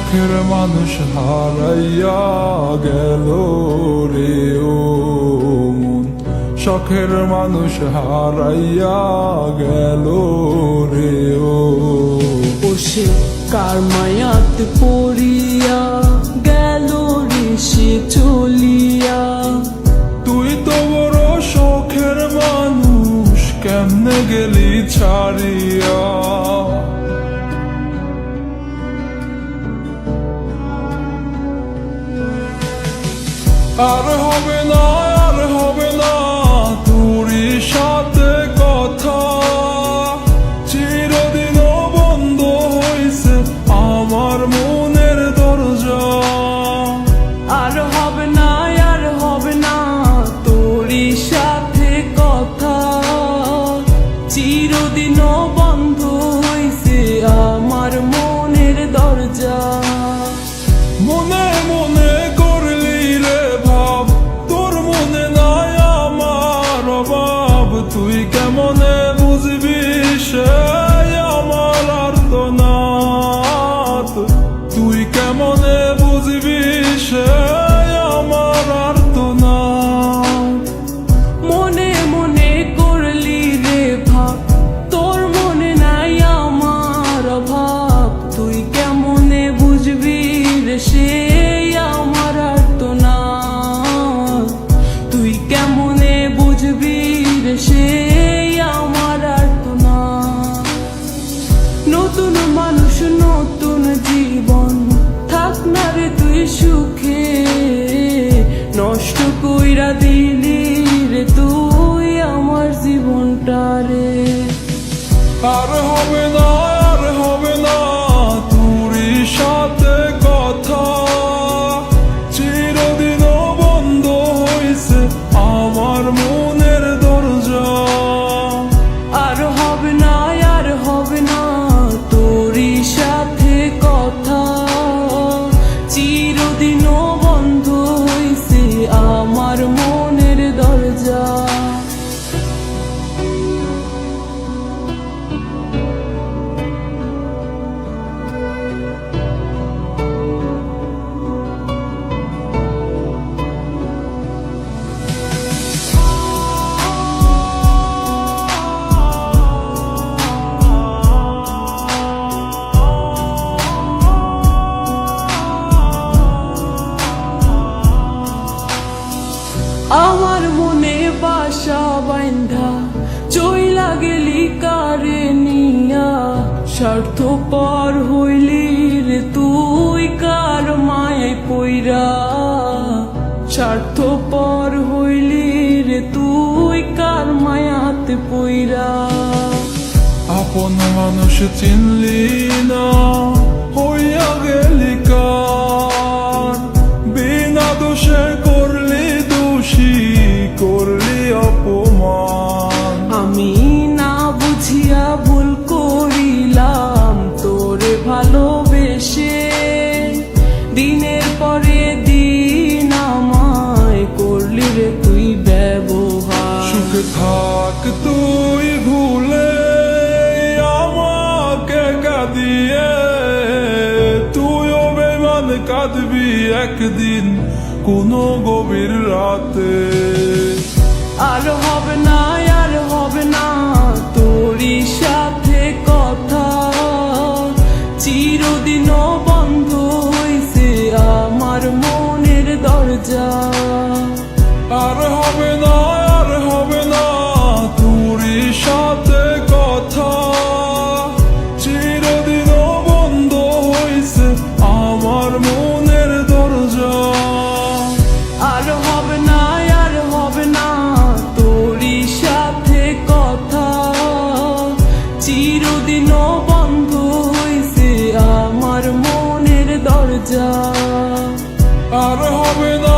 শখের মানুষ হারাইয়া গেল রে ও মন, শখের মানুষ হারাইয়া গেল রে ও। সে কার মায়াত পড়িয়া গেল রে সে চলিয়া। তুই তো বড় শখের মানুষ, কেমনে গেলি ছাড়িয়া। আর হবে না, আর হবে না তোরই সাথে কথা, চিরদিনও বন্ধ হইছে আমার মনের দরজা। আর হবে না, আর হবে না তোরই সাথে কথা, চিরদিনও বন্ধ হইছে আমার মনের দরজা। মনে মনে করলি রে ভাব, তোর মনে নাই আমার অভাব। তুই কেমনে বুঝবি সে আমার আর্তনাদ, তুই কেমনে বুঝবি সে আমার আর্তনাদ। মনে মনে করলি রে ভাব, তোর মনে নাই আমার অভাব। তুই কেমনে বুঝবি রে সে আমার আর্তনাদ, তুই কেমনে বুঝবি রে সে আমার আর্তনাদ। নতুন মানুষ নতুন জীবন, থাক না রে তুই সুখে, নষ্ট কইরা দিলি রে তুই আমার জীবনটা রে। আর হবে না, আর হবে না তোরই সাথে কথা, চিরদিনও বন্ধ হইছে আমার মনের দরজা। আর হবে না, আর হবে না তোরই সাথে কথা, চিরদিনও বন্ধ হইছে আমার মনের দরজা। আমার মনে বাসা বাইন্ধা চইলা গেলি কারে নিয়া, স্বার্থপর হইলি রে তুই কার মায়ায় পইরা। স্বার্থপর হইলি রে তুই কার মায়াতে পইরা। আপন মানুষ চিনলি না, হইয়া গেলি কার, বিনা দোষে করলি দোষী, করলি অপমান। আমি না বুঝিয়া ভুল করিলাম তোরে ভালোবেসে, দিনের পরে দিন আমায় করলি রে তুই ব্যবহার। সুখে থাক তুই ভুলে আমাকে কাঁদিয়ে, তুইও বেমান কাঁদবি একদিন কোনো গভীর রাতে। আর হবে না, আর হবে না তোরই সাথে কথা, চিরদিনও বন্ধ হইছে আমার মনের দরজা। আর হবে না, আর হবে না তোরই সাথে কথা, চিরদিনও বন্ধ হইছে আমার মনের দরজা। আর হবে না, আর হবে না তোরই সাথে কথা, চিরদিনও বন্ধ হইছে আমার মনের দরজা। আর হবে না,